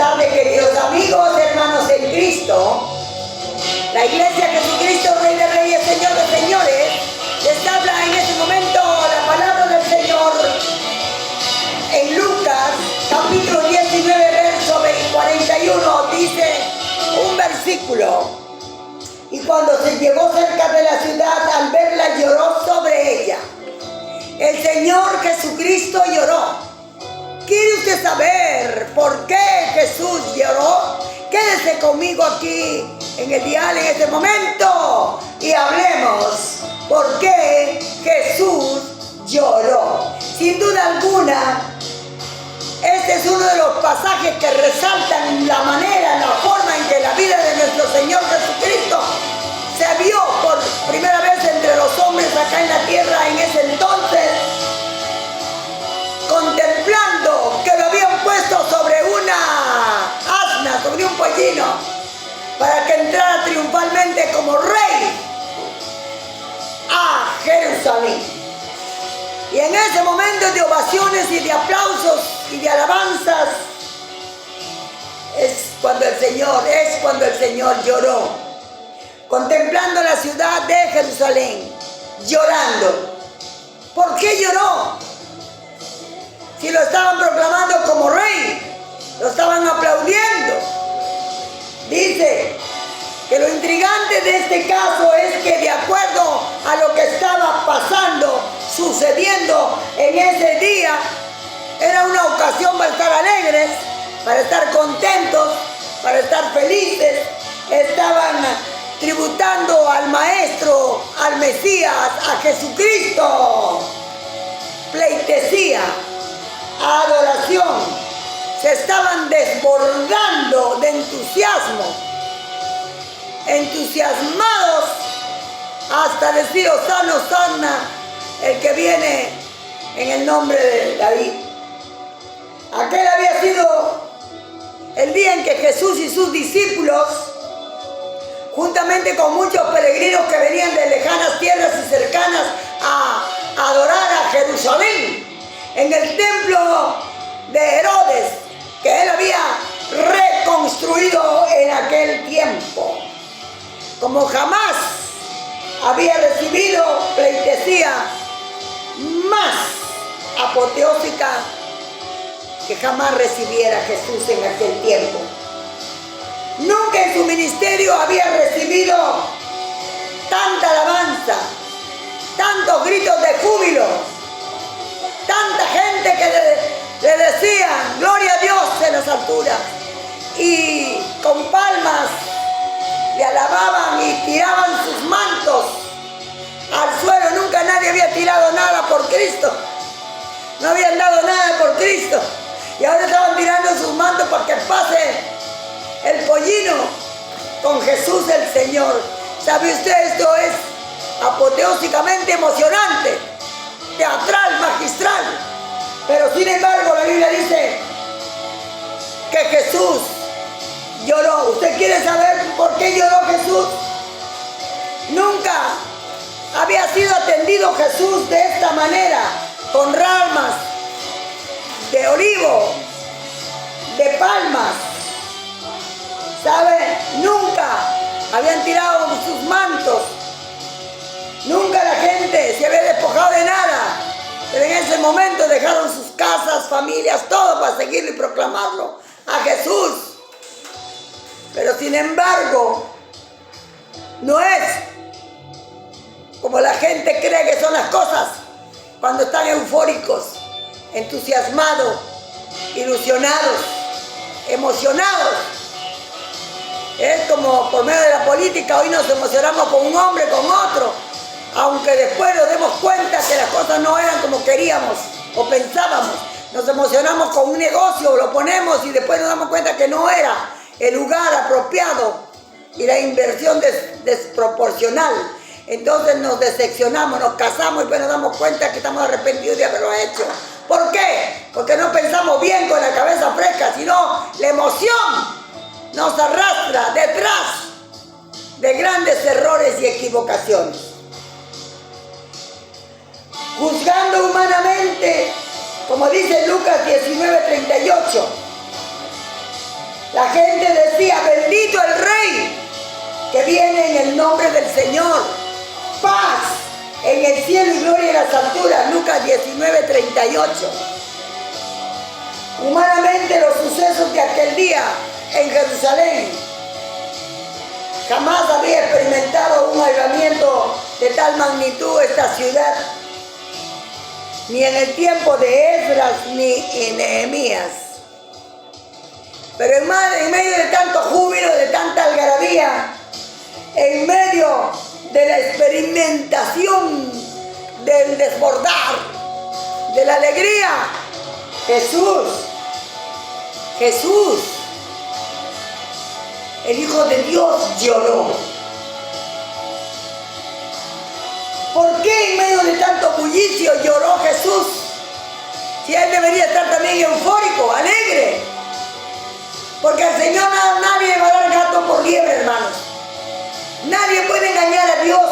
tarde, queridos amigos, hermanos en Cristo. La Iglesia Jesucristo, Rey de Reyes, Señor de Señores, les habla en este momento la palabra del Señor en Lucas, capítulo 19, verso 41, dice un versículo: y cuando se llegó cerca de la ciudad, al verla lloró sobre ella. El Señor Jesucristo lloró. ¿Quiere usted saber por qué Jesús lloró? Quédese conmigo aquí en el dial en este momento y hablemos por qué Jesús lloró. Sin duda alguna, este es uno de los pasajes que resaltan la manera, la forma en que la vida de nuestro Señor Jesucristo se vio por primera vez entre los hombres acá en la tierra en ese entonces, contemplando que lo habían puesto sobre una asna, sobre un pollino, para que entrara triunfalmente como rey a Jerusalén. Y en ese momento de ovaciones y de aplausos y de alabanzas es cuando el Señor lloró, contemplando la ciudad de Jerusalén, llorando. ¿Por qué lloró? Si lo estaban proclamando como rey, lo estaban aplaudiendo. Dice que lo intrigante de este caso es que, de acuerdo a lo que estaba pasando, sucediendo en ese día, era una ocasión para estar alegres, para estar contentos, para estar felices. Estaban tributando al Maestro, al Mesías, a Jesucristo. Pleitesía, adoración, se estaban desbordando de entusiasmo, entusiasmados hasta decir: Hosana, Hosana, el que viene en el nombre de David. Aquel había sido el día en que Jesús y sus discípulos, juntamente con muchos peregrinos que venían de lejanas tierras y cercanas a adorar a Jerusalén, en el templo de Herodes, que él había reconstruido en aquel tiempo. Como jamás había recibido pleitesía más apoteósica que jamás recibiera Jesús en aquel tiempo. Nunca en su ministerio había recibido tanta alabanza, tantos gritos de júbilo, tanta gente que le decían gloria a Dios en las alturas, y con palmas le alababan y tiraban sus mantos al suelo. Nunca nadie había tirado nada por Cristo, no habían dado nada por Cristo, y ahora estaban tirando sus mantos para que pase el pollino con Jesús el Señor. ¿Sabe usted? Esto es apoteósicamente emocionante, teatral, magistral. Pero sin embargo la Biblia dice que Jesús lloró. ¿Usted quiere saber por qué lloró Jesús? Nunca había sido atendido Jesús de esta manera, con ramas de olivo, de palmas. ¿Sabe? Nunca habían tirado sus mantos. Nunca la gente se había despojado de nada. Pero en ese momento dejaron sus casas, familias, todo para seguirlo y proclamarlo a Jesús. Pero sin embargo, no es como la gente cree que son las cosas cuando están eufóricos, entusiasmados, ilusionados, emocionados. Es como por medio de la política: hoy nos emocionamos con un hombre, con otro, aunque después nos demos cuenta que las cosas no eran como queríamos o pensábamos. Nos emocionamos con un negocio, lo ponemos y después nos damos cuenta que no era el lugar apropiado y la inversión desproporcional. Entonces nos decepcionamos, nos casamos y después nos damos cuenta que estamos arrepentidos de haberlo hecho. ¿Por qué? Porque no pensamos bien con la cabeza fresca, sino la emoción nos arrastra detrás de grandes errores y equivocaciones. Juzgando humanamente, como dice Lucas 19:38, el nombre del Señor. Paz en el cielo y gloria en las alturas. Lucas 19:38. Humanamente los sucesos de aquel día en Jerusalén jamás había experimentado un avivamiento de tal magnitud esta ciudad, ni en el tiempo de Esdras ni en Nehemías. Pero en medio de tanto júbilo, de tanta algarabía, en medio de la experimentación, del desbordar, de la alegría, Jesús, el Hijo de Dios, lloró. ¿Por qué en medio de tanto bullicio lloró Jesús? Si Él debería estar también eufórico, alegre. Porque al Señor nadie le va a dar gato por liebre, hermanos. Nadie puede engañar a Dios,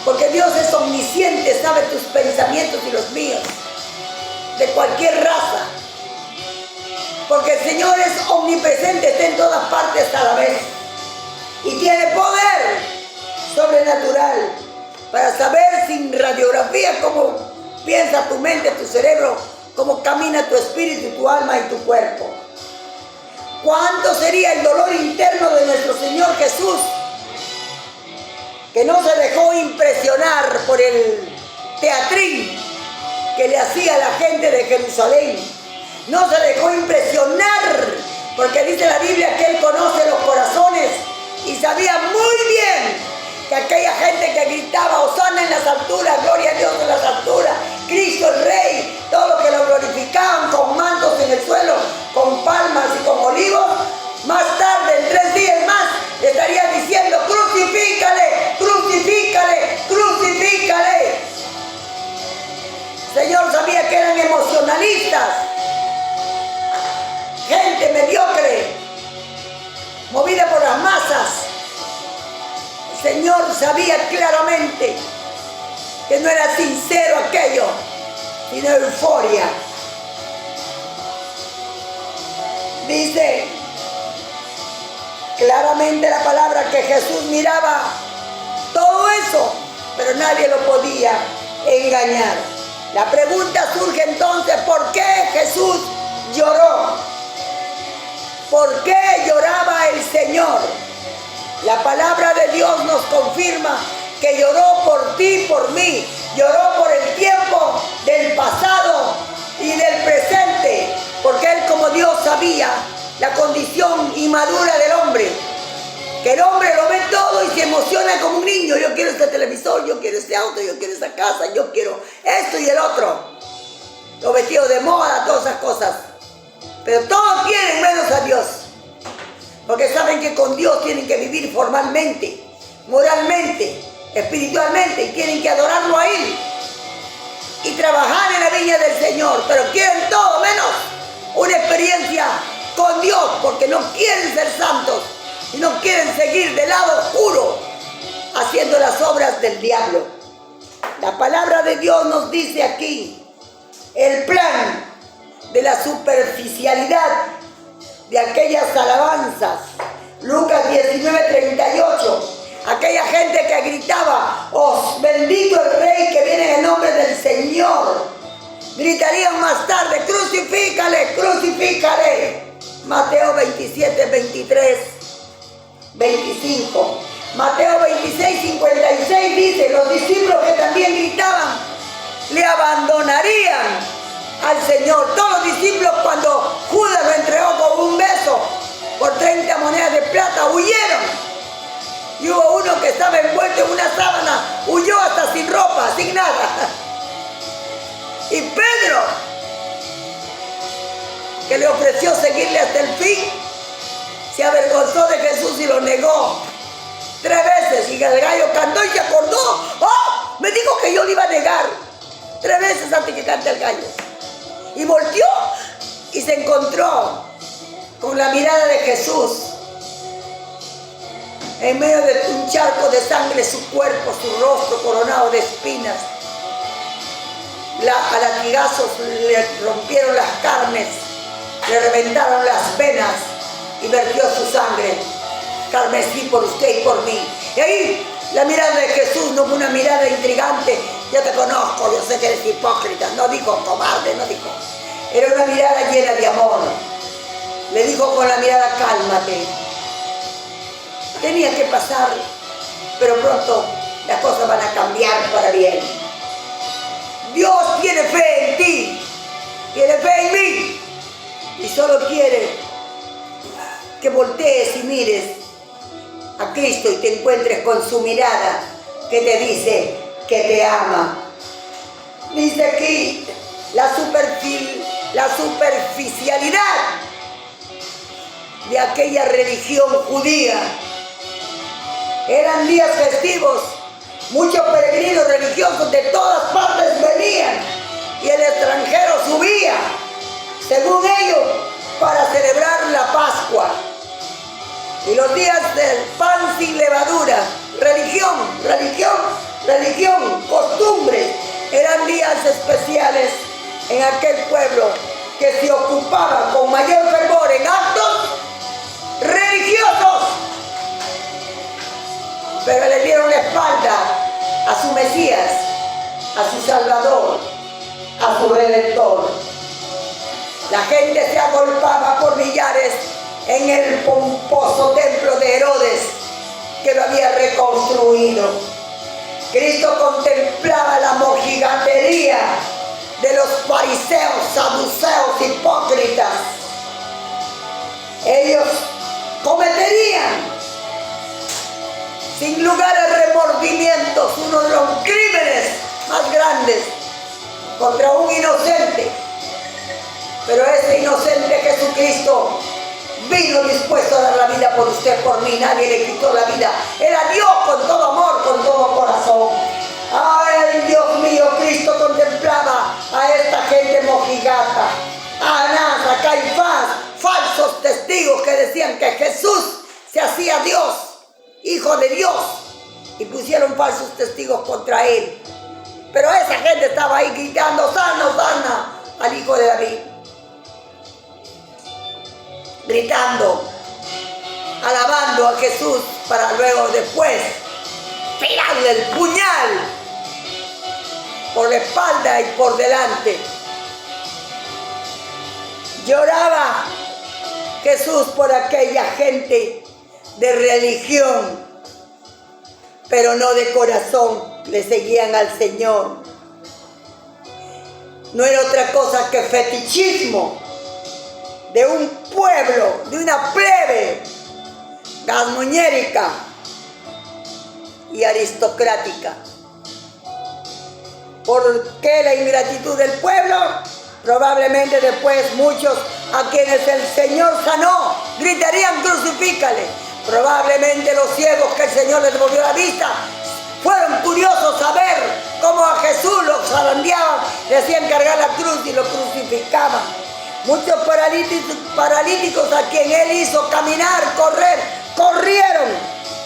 porque Dios es omnisciente, sabe tus pensamientos y los míos, de cualquier raza. Porque el Señor es omnipresente, está en todas partes a la vez. Y tiene poder sobrenatural para saber sin radiografía cómo piensa tu mente, tu cerebro, cómo camina tu espíritu, tu alma y tu cuerpo. ¿Cuánto sería el dolor interno de nuestro Señor Jesús, que no se dejó impresionar por el teatrín que le hacía a la gente de Jerusalén? No se dejó impresionar, porque dice la Biblia que Él conoce los corazones y sabía muy bien que aquella gente que gritaba Hosana en las alturas, gloria a Dios en las alturas, Cristo el Rey, todos los que lo glorificaban con mantos en el suelo, con palmas y con olivos, más tarde, en 3 días más, le estarían diciendo: crucifícale, crucifícale, crucifícale. El Señor sabía que eran emocionalistas, gente mediocre, movida por las masas. El Señor sabía claramente que no era sincero aquello, sino euforia. Dice claramente la palabra que Jesús miraba todo eso, pero nadie lo podía engañar. La pregunta surge entonces: ¿por qué Jesús lloró? ¿Por qué lloraba el Señor? La palabra de Dios nos confirma que lloró por ti, por mí. Lloró por el tiempo del pasado y del presente, porque Él, como Dios, sabía la condición inmadura del hombre, que el hombre lo ve todo y se emociona como un niño. Yo quiero este televisor, yo quiero este auto, yo quiero esa casa, yo quiero esto y el otro, los vestidos de moda, todas esas cosas. Pero todos quieren menos a Dios, porque saben que con Dios tienen que vivir formalmente, moralmente, espiritualmente, y tienen que adorarlo a Él y trabajar en la viña del Señor. Pero quieren todo menos una experiencia con Dios, porque no quieren ser santos y no quieren seguir del lado oscuro haciendo las obras del diablo. La palabra de Dios nos dice aquí el plan de la superficialidad de aquellas alabanzas. Lucas 19:38. Aquella gente que gritaba: ¡Oh, bendito el Rey que viene en el nombre del Señor! Gritarían más tarde: ¡crucifícale, crucifícale! Mateo 27, 23, 25. Mateo 26, 56 dice: los discípulos que también gritaban le abandonarían al Señor. Todos los discípulos, cuando Judas lo entregó con un beso por 30 monedas de plata, huyeron. Y hubo uno que estaba envuelto en una sábana, huyó hasta sin ropa, sin nada. Y Pedro, que le ofreció seguirle hasta el fin, se avergonzó de Jesús y lo negó 3 veces. Y el gallo cantó y se acordó: ¡oh! Me dijo que yo le iba a negar 3 veces antes que cante el gallo. Y volteó y se encontró con la mirada de Jesús. En medio de un charco de sangre, su cuerpo, su rostro coronado de espinas. A latigazos le rompieron las carnes, le reventaron las venas y vertió su sangre carmesí por usted y por mí. Y ahí la mirada de Jesús no fue una mirada intrigante. Yo te conozco, yo sé que eres hipócrita. No dijo cobarde, no dijo. Era una mirada llena de amor. Le dijo con la mirada, cálmate. Tenía que pasar, pero pronto las cosas van a cambiar para bien. Dios tiene fe en ti, tiene fe en mí, y solo quiere que voltees y mires a Cristo y te encuentres con su mirada que te dice que te ama. Dice aquí la superficialidad de aquella religión judía. Eran días festivos, muchos peregrinos religiosos de todas partes venían y el extranjero subía, según ellos, para celebrar la Pascua. Y los días del pan sin levadura, religión, costumbres, eran días especiales en aquel pueblo que se ocupaba con mayor fervor en actos religiosos. Pero le dieron la espalda a su Mesías, a su Salvador, a su Redentor. La gente se agolpaba por millares en el pomposo templo de Herodes, que lo había reconstruido. Cristo contemplaba la mojigatería de los fariseos, saduceos, hipócritas. Ellos cometerían sin lugar a remordimientos uno de los crímenes más grandes contra un inocente. Pero ese inocente Jesucristo vino dispuesto a dar la vida por usted, por mí. Nadie le quitó la vida. Él la dio con todo amor, con todo corazón. Ay, Dios mío, Cristo contemplaba a esta gente mojigata, a Anás, a Caifás, falsos testigos que decían que Jesús se hacía Dios, Hijo de Dios, y pusieron falsos testigos contra él. Pero esa gente estaba ahí gritando, sana, sana, al Hijo de David. Gritando, alabando a Jesús, para luego después tirarle el puñal por la espalda y por delante. Lloraba Jesús por aquella gente de religión, pero no de corazón. Le seguían al Señor. No era otra cosa que fetichismo de un pueblo, de una plebe gazmoñérica y aristocrática. ¿Por qué la ingratitud del pueblo? Probablemente después muchos a quienes el Señor sanó gritarían, crucifícale. Probablemente los ciegos que el Señor les devolvió la vista fueron curiosos a ver cómo a Jesús lo zarandeaban, le hacían cargar la cruz y lo crucificaban. Muchos paralíticos a quien Él hizo caminar, correr, corrieron,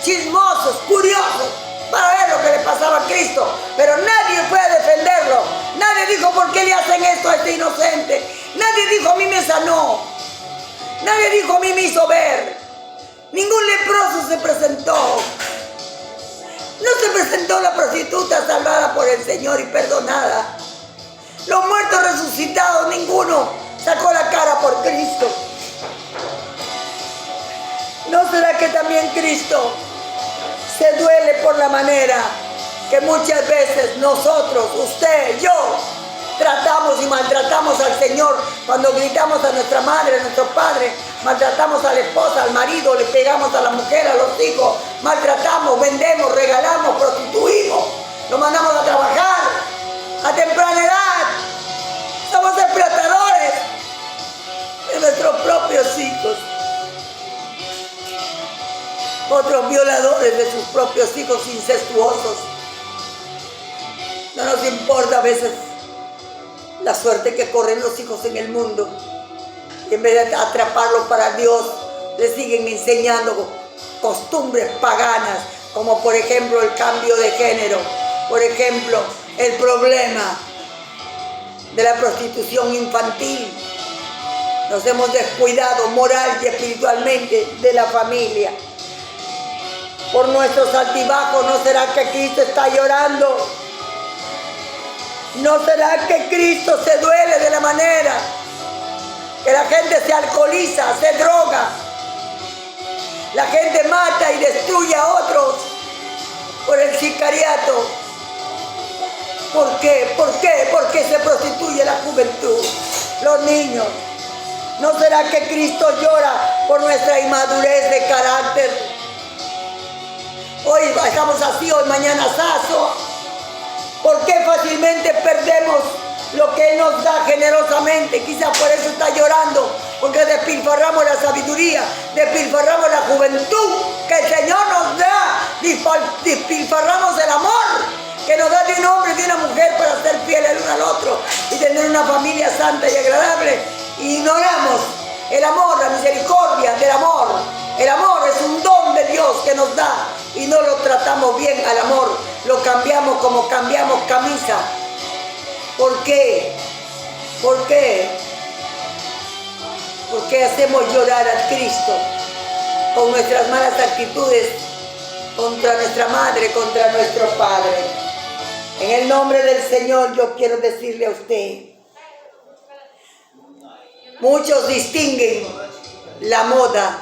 chismosos, curiosos, para ver lo que le pasaba a Cristo. Pero nadie fue a defenderlo. Nadie dijo, ¿por qué le hacen esto a este inocente? Nadie dijo, a mí me sanó. Nadie dijo, a mí me hizo ver. Ningún leproso se presentó. No se presentó la prostituta salvada por el Señor y perdonada. Los muertos resucitados, ninguno sacó la cara por Cristo. ¿No será que también Cristo se duele por la manera que muchas veces nosotros, usted, yo, tratamos y maltratamos al Señor cuando gritamos a nuestra madre, a nuestro padre, maltratamos a la esposa, al marido, le pegamos a la mujer, a los hijos, maltratamos, vendemos, regalamos, prostituimos, lo mandamos a trabajar a temprana edad, somos explotadores de nuestros propios hijos, otros violadores de sus propios hijos incestuosos. No nos importa a veces la suerte que corren los hijos en el mundo. En vez de atraparlos para Dios, les siguen enseñando costumbres paganas, como por ejemplo el cambio de género, por ejemplo el problema de la prostitución infantil. Nos hemos descuidado moral y espiritualmente de la familia. por nuestros altibajos? ¿No será que Cristo está llorando? ¿No será que Cristo se duele de la manera que la gente se alcoholiza, se droga? La gente mata y destruye a otros por el sicariato. ¿Por qué? ¿Por qué? ¿Por qué se prostituye la juventud? Los niños. ¿No será que Cristo llora por nuestra inmadurez de carácter? Hoy estamos así, hoy mañana sazo. ¿Por qué fácilmente perdemos lo que Él nos da generosamente? Quizás por eso está llorando, porque despilfarramos la sabiduría, despilfarramos la juventud que el Señor nos da, despilfarramos el amor que nos da de un hombre y de una mujer para ser fieles el uno al otro y tener una familia santa y agradable. Y ignoramos el amor, la misericordia del amor. El amor es un don de Dios que nos da y no lo tratamos bien al amor. Lo cambiamos como cambiamos camisa. ¿Por qué? ¿Por qué? ¿Por qué hacemos llorar a Cristo con nuestras malas actitudes contra nuestra madre, contra nuestro padre? En el nombre del Señor yo quiero decirle a usted, muchos distinguen la moda,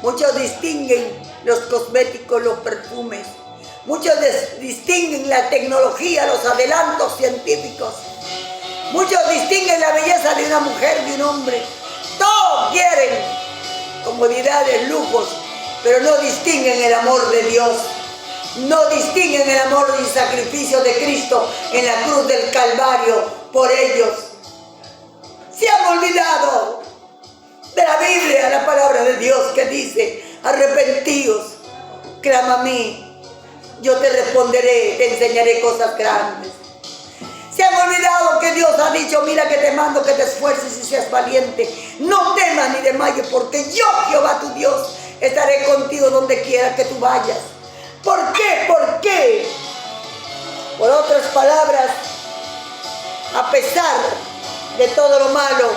muchos distinguen los cosméticos, los perfumes, muchos distinguen la tecnología, los adelantos científicos, muchos distinguen la belleza de una mujer, de un hombre. Todos quieren comodidades, lujos, pero no distinguen el amor de Dios. No distinguen el amor y sacrificio de Cristo en la cruz del Calvario por ellos. Se han olvidado de la Biblia, la palabra de Dios que dice: arrepentíos, clama a mí, yo te responderé, te enseñaré cosas grandes. Se han olvidado que Dios ha dicho: mira que te mando que te esfuerces y seas valiente. No temas ni desmayes, porque yo, Jehová tu Dios, estaré contigo donde quiera que tú vayas. ¿Por qué? ¿Por qué? Por otras palabras, a pesar de todo lo malo,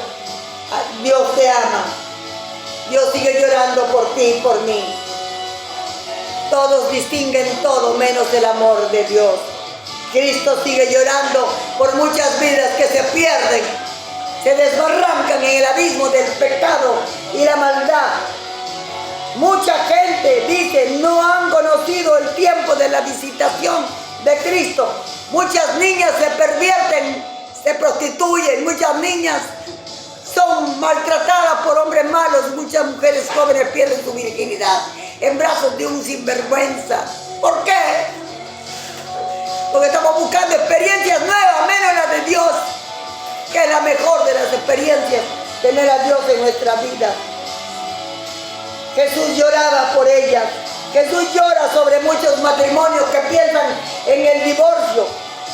Dios te ama. Dios sigue llorando por ti y por mí. Todos distinguen todo menos el amor de Dios. Cristo sigue llorando por muchas vidas que se pierden, se desbarrancan en el abismo del pecado y la maldad. Mucha gente dice: no han conocido el tiempo de la visitación de Cristo. Muchas niñas se pervierten, se prostituyen, muchas niñas son maltratadas por hombres malos, muchas mujeres jóvenes pierden su virginidad en brazos de un sinvergüenza. ¿Por qué? Porque estamos buscando experiencias nuevas, menos las de Dios, que es la mejor de las experiencias, tener a Dios en nuestra vida. Jesús lloraba por ellas. Jesús llora sobre muchos matrimonios que piensan en el divorcio,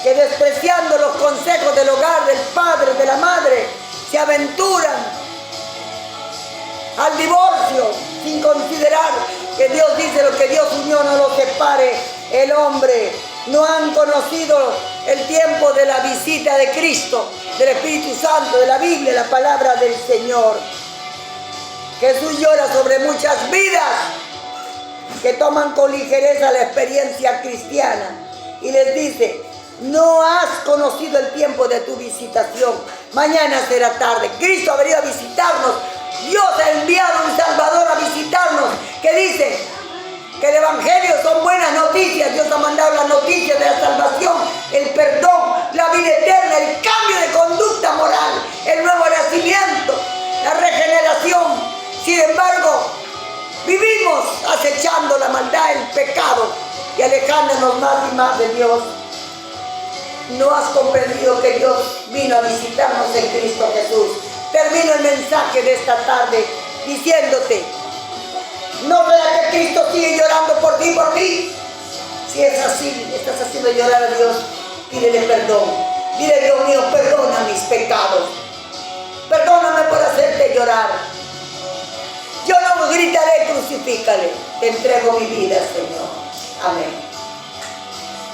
que despreciando los consejos del hogar, del padre, de la madre, se aventuran al divorcio sin considerar que Dios dice: lo que Dios unió no lo separe el hombre. No han conocido el tiempo de la visita de Cristo, del Espíritu Santo, de la Biblia, la palabra del Señor. Jesús llora sobre muchas vidas que toman con ligereza la experiencia cristiana y les dice: no has conocido el tiempo de tu visitación, mañana será tarde. Cristo ha venido a visitarnos. Dios ha enviado un Salvador a visitarnos, que dice que el Evangelio son buenas noticias. Dios ha mandado las noticias de la salvación, el perdón, la vida eterna, el cambio de conducta moral, el nuevo nacimiento, la regeneración. Sin embargo, vivimos acechando la maldad, el pecado y alejándonos más y más de Dios. No has comprendido que Dios vino a visitarnos en Cristo Jesús. Termino el mensaje de esta tarde diciéndote: ¿no será que Cristo sigue llorando por ti y por mí? Si es así, estás haciendo llorar a Dios, pídele perdón. Dile: Dios mío, perdona mis pecados. Perdóname por hacerte llorar. Yo no gritaré: crucifícale. Te entrego mi vida, Señor. Amén.